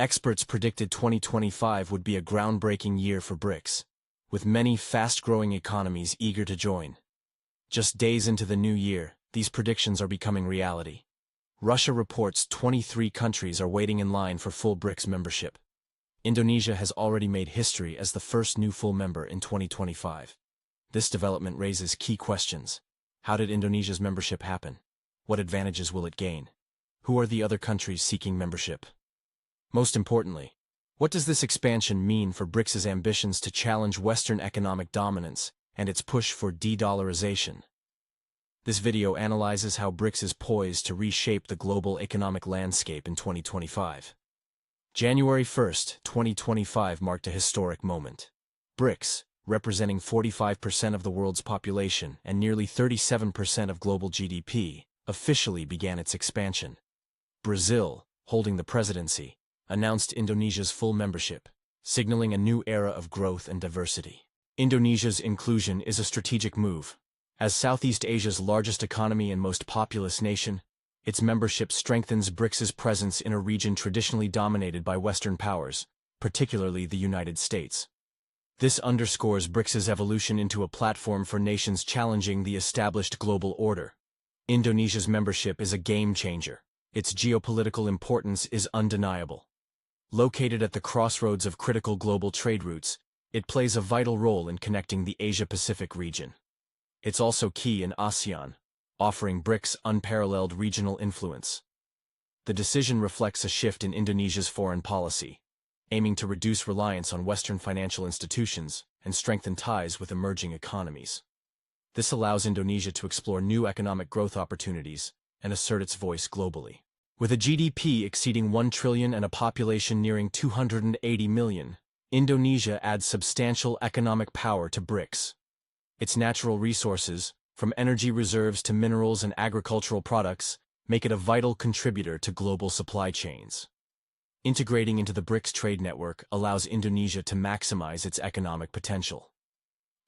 Experts predicted 2025 would be a groundbreaking year for BRICS, with many fast-growing economies eager to join. Just days into the new year, these predictions are becoming reality. Russia reports 23 countries are waiting in line for full BRICS membership. Indonesia has already made history as the first new full member in 2025. This development raises key questions. How did Indonesia's membership happen? What advantages will it gain? Who are the other countries seeking membership? Most importantly, what does this expansion mean for BRICS's ambitions to challenge Western economic dominance and its push for de-dollarization? This video analyzes how BRICS is poised to reshape the global economic landscape in 2025. January 1, 2025 marked a historic moment. BRICS, representing 45% of the world's population and nearly 37% of global GDP, officially began its expansion. Brazil, holding the presidency, announced Indonesia's full membership, signaling a new era of growth and diversity. Indonesia's inclusion is a strategic move. As Southeast Asia's largest economy and most populous nation, its membership strengthens BRICS's presence in a region traditionally dominated by Western powers, particularly the United States. This underscores BRICS's evolution into a platform for nations challenging the established global order. Indonesia's membership is a game-changer. Its geopolitical importance is undeniable. Located at the crossroads of critical global trade routes, it plays a vital role in connecting the Asia-Pacific region. It's also key in ASEAN, offering BRICS unparalleled regional influence. The decision reflects a shift in Indonesia's foreign policy, aiming to reduce reliance on Western financial institutions and strengthen ties with emerging economies. This allows Indonesia to explore new economic growth opportunities and assert its voice globally. With a GDP exceeding 1 trillion and a population nearing 280 million, Indonesia adds substantial economic power to BRICS. Its natural resources, from energy reserves to minerals and agricultural products, make it a vital contributor to global supply chains. Integrating into the BRICS trade network allows Indonesia to maximize its economic potential.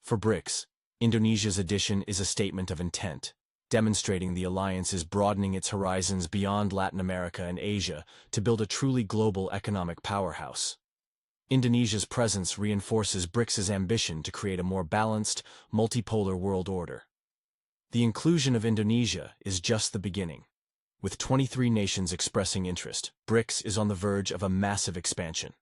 For BRICS, Indonesia's addition is a statement of intent, demonstrating the alliance is broadening its horizons beyond Latin America and Asia to build a truly global economic powerhouse. Indonesia's presence reinforces BRICS's ambition to create a more balanced, multipolar world order. The inclusion of Indonesia is just the beginning. With 23 nations expressing interest, BRICS is on the verge of a massive expansion.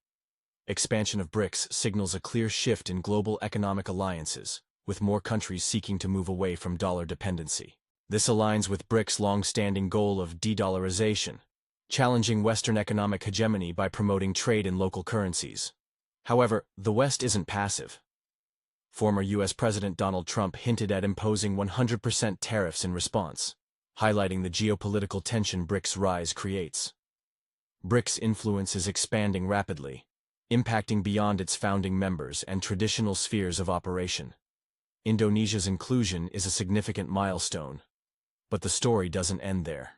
Expansion of BRICS signals a clear shift in global economic alliances, with more countries seeking to move away from dollar dependency. This aligns with BRICS' long-standing goal of de-dollarization, challenging Western economic hegemony by promoting trade in local currencies. However, the West isn't passive. Former U.S. President Donald Trump hinted at imposing 100% tariffs in response, highlighting the geopolitical tension BRICS' rise creates. BRICS' influence is expanding rapidly, impacting beyond its founding members and traditional spheres of operation. Indonesia's inclusion is a significant milestone, but the story doesn't end there.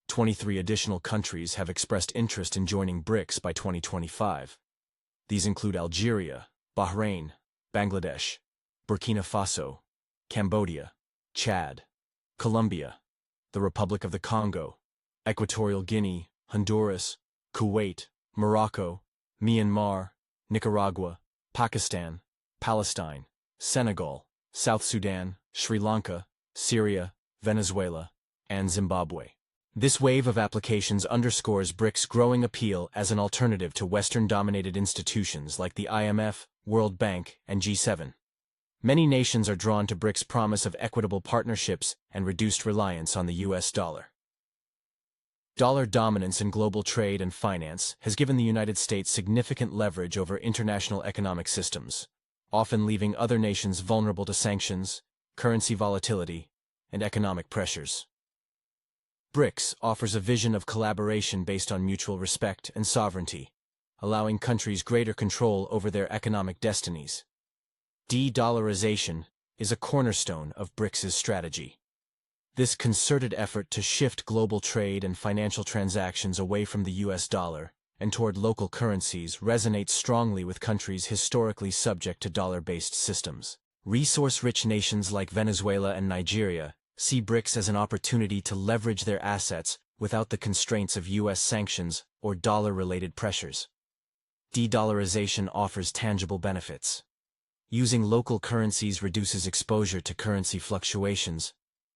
23 additional countries have expressed interest in joining BRICS by 2025. These include Algeria, Bahrain, Bangladesh, Burkina Faso, Cambodia, Chad, Colombia, the Republic of the Congo, Equatorial Guinea, Honduras, Kuwait, Morocco, Myanmar, Nicaragua, Pakistan, Palestine, Senegal, South Sudan, Sri Lanka, Syria, Venezuela, and Zimbabwe. This wave of applications underscores BRICS' growing appeal as an alternative to Western-dominated institutions like the IMF, World Bank, and G7. Many nations are drawn to BRICS' promise of equitable partnerships and reduced reliance on the US dollar. Dollar dominance in global trade and finance has given the United States significant leverage over international economic systems, often leaving other nations vulnerable to sanctions, currency volatility, and economic pressures. BRICS offers a vision of collaboration based on mutual respect and sovereignty, allowing countries greater control over their economic destinies. De-dollarization is a cornerstone of BRICS's strategy. This concerted effort to shift global trade and financial transactions away from the US dollar and toward local currencies resonates strongly with countries historically subject to dollar-based systems. Resource-rich nations like Venezuela and Nigeria see BRICS as an opportunity to leverage their assets without the constraints of U.S. sanctions or dollar-related pressures. De-dollarization offers tangible benefits. Using local currencies reduces exposure to currency fluctuations,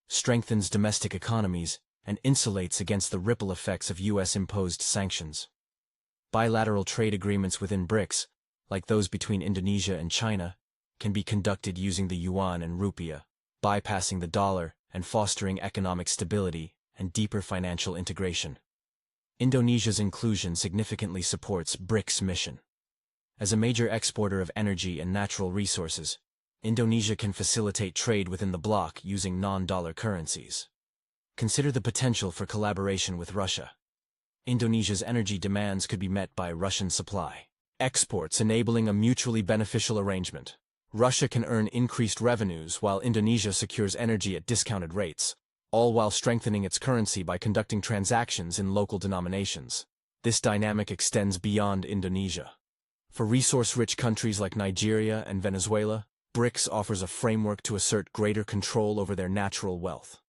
strengthens domestic economies, and insulates against the ripple effects of U.S.-imposed sanctions. Bilateral trade agreements within BRICS, like those between Indonesia and China, can be conducted using the yuan and rupiah, bypassing the dollar and fostering economic stability and deeper financial integration. Indonesia's inclusion significantly supports BRICS' mission. As a major exporter of energy and natural resources, Indonesia can facilitate trade within the bloc using non-dollar currencies. Consider the potential for collaboration with Russia. Indonesia's energy demands could be met by Russian supply. Exports enabling a mutually beneficial arrangement. Russia can earn increased revenues while Indonesia secures energy at discounted rates, all while strengthening its currency by conducting transactions in local denominations. This dynamic extends beyond Indonesia. For resource-rich countries like Nigeria and Venezuela, BRICS offers a framework to assert greater control over their natural wealth.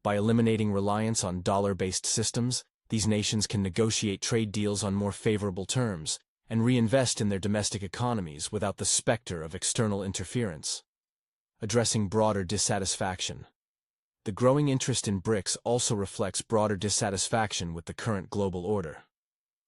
By eliminating reliance on dollar-based systems, these nations can negotiate trade deals on more favorable terms and reinvest in their domestic economies without the specter of external interference. Addressing broader dissatisfaction. The growing interest in BRICS also reflects broader dissatisfaction with the current global order.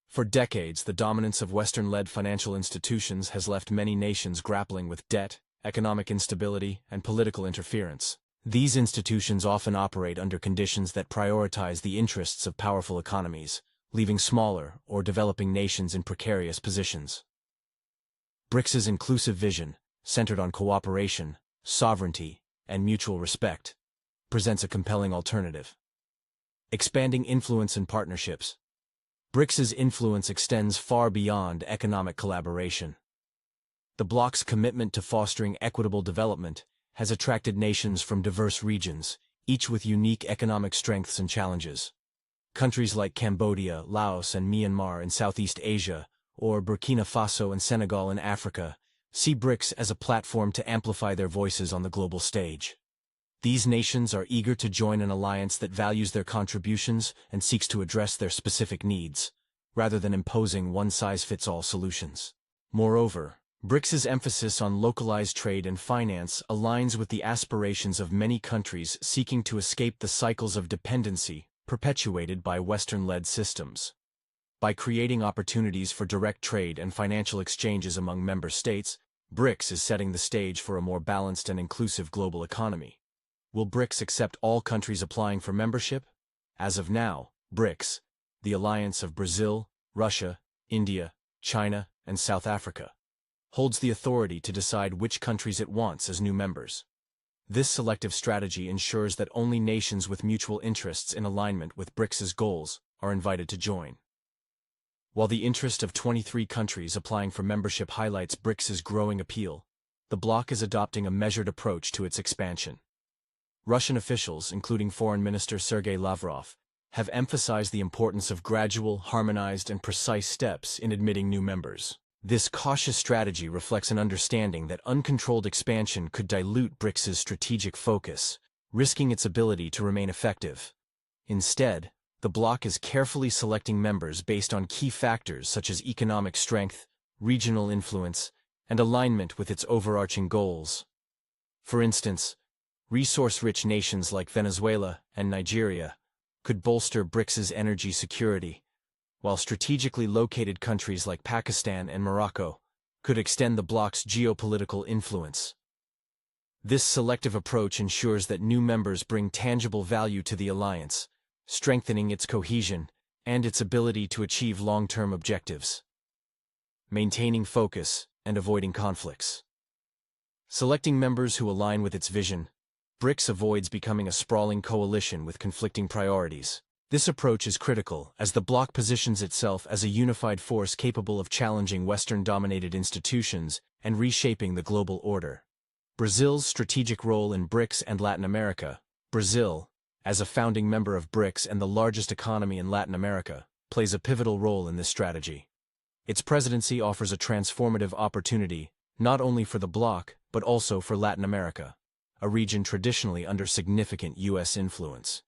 For decades, the dominance of Western-led financial institutions has left many nations grappling with debt, economic instability, and political interference. These institutions often operate under conditions that prioritize the interests of powerful economies, leaving smaller or developing nations in precarious positions. BRICS's inclusive vision, centered on cooperation, sovereignty, and mutual respect, presents a compelling alternative. Expanding influence and partnerships. BRICS's influence extends far beyond economic collaboration. The bloc's commitment to fostering equitable development has attracted nations from diverse regions, each with unique economic strengths and challenges. Countries like Cambodia, Laos, and Myanmar in Southeast Asia, or Burkina Faso and Senegal in Africa, see BRICS as a platform to amplify their voices on the global stage. These nations are eager to join an alliance that values their contributions and seeks to address their specific needs, rather than imposing one-size-fits-all solutions. Moreover, BRICS's emphasis on localized trade and finance aligns with the aspirations of many countries seeking to escape the cycles of dependency perpetuated by Western-led systems. By creating opportunities for direct trade and financial exchanges among member states, BRICS is setting the stage for a more balanced and inclusive global economy. Will BRICS accept all countries applying for membership? As of now, BRICS, the alliance of Brazil, Russia, India, China, and South Africa, holds the authority to decide which countries it wants as new members. This selective strategy ensures that only nations with mutual interests in alignment with BRICS's goals are invited to join. While the interest of 23 countries applying for membership highlights BRICS's growing appeal, the bloc is adopting a measured approach to its expansion. Russian officials, including Foreign Minister Sergei Lavrov, have emphasized the importance of gradual, harmonized, and precise steps in admitting new members. This cautious strategy reflects an understanding that uncontrolled expansion could dilute BRICS's strategic focus, risking its ability to remain effective. Instead, the bloc is carefully selecting members based on key factors such as economic strength, regional influence, and alignment with its overarching goals. For instance, resource-rich nations like Venezuela and Nigeria could bolster BRICS's energy security, while strategically located countries like Pakistan and Morocco could extend the bloc's geopolitical influence. This selective approach ensures that new members bring tangible value to the alliance, strengthening its cohesion and its ability to achieve long-term objectives. Maintaining focus and avoiding conflicts. Selecting members who align with its vision, BRICS avoids becoming a sprawling coalition with conflicting priorities. This approach is critical as the bloc positions itself as a unified force capable of challenging Western-dominated institutions and reshaping the global order. Brazil's strategic role in BRICS and Latin America. Brazil, as a founding member of BRICS and the largest economy in Latin America, plays a pivotal role in this strategy. Its presidency offers a transformative opportunity, not only for the bloc, but also for Latin America, a region traditionally under significant U.S. influence.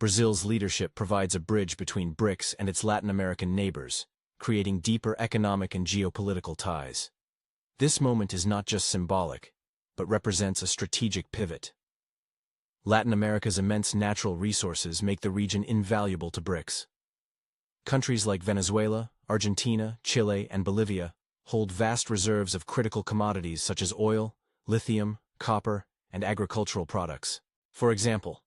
Brazil's leadership provides a bridge between BRICS and its Latin American neighbors, creating deeper economic and geopolitical ties. This moment is not just symbolic, but represents a strategic pivot. Latin America's immense natural resources make the region invaluable to BRICS. Countries like Venezuela, Argentina, Chile, and Bolivia hold vast reserves of critical commodities such as oil, lithium, copper, and agricultural products. For example,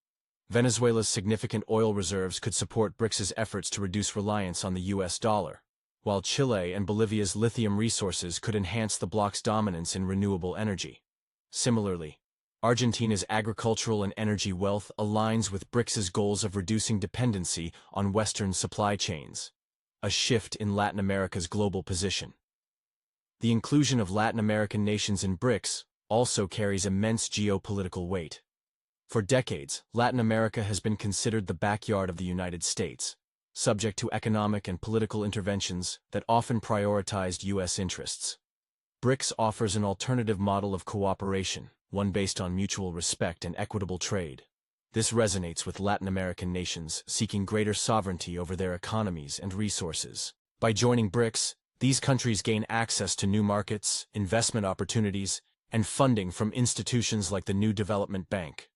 Venezuela's significant oil reserves could support BRICS's efforts to reduce reliance on the US dollar, while Chile and Bolivia's lithium resources could enhance the bloc's dominance in renewable energy. Similarly, Argentina's agricultural and energy wealth aligns with BRICS's goals of reducing dependency on Western supply chains, a shift in Latin America's global position. The inclusion of Latin American nations in BRICS also carries immense geopolitical weight. For decades, Latin America has been considered the backyard of the United States, subject to economic and political interventions that often prioritized U.S. interests. BRICS offers an alternative model of cooperation, one based on mutual respect and equitable trade. This resonates with Latin American nations seeking greater sovereignty over their economies and resources. By joining BRICS, these countries gain access to new markets, investment opportunities, and funding from institutions like the New Development Bank.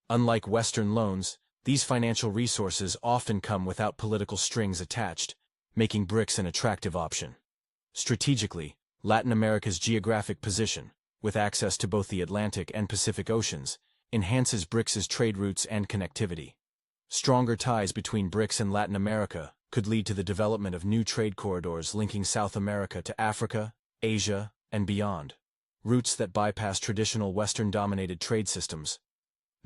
Unlike Western loans, these financial resources often come without political strings attached, making BRICS an attractive option. Strategically, Latin America's geographic position, with access to both the Atlantic and Pacific Oceans, enhances BRICS's trade routes and connectivity. Stronger ties between BRICS and Latin America could lead to the development of new trade corridors linking South America to Africa, Asia, and beyond, routes that bypass traditional Western-dominated trade systems.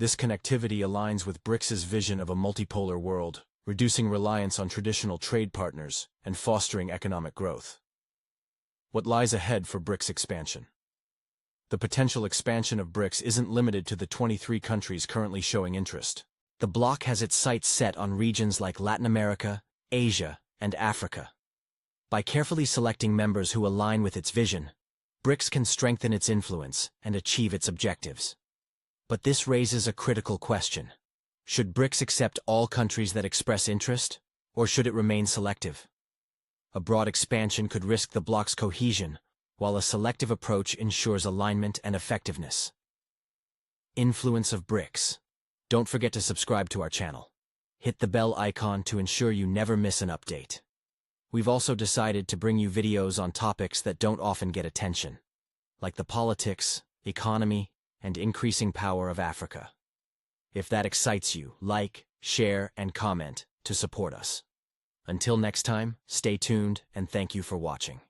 This connectivity aligns with BRICS's vision of a multipolar world, reducing reliance on traditional trade partners and fostering economic growth. What lies ahead for BRICS expansion? The potential expansion of BRICS isn't limited to the 23 countries currently showing interest. The bloc has its sights set on regions like Latin America, Asia, and Africa. By carefully selecting members who align with its vision, BRICS can strengthen its influence and achieve its objectives. But this raises a critical question. Should BRICS accept all countries that express interest, or should it remain selective? A broad expansion could risk the bloc's cohesion, while a selective approach ensures alignment and effectiveness. Influence of BRICS. Don't forget to subscribe to our channel. Hit the bell icon to ensure you never miss an update. We've also decided to bring you videos on topics that don't often get attention, like the politics, economy, and increasing power of Africa. If that excites you, like, share, and comment to support us. Until next time, stay tuned and thank you for watching.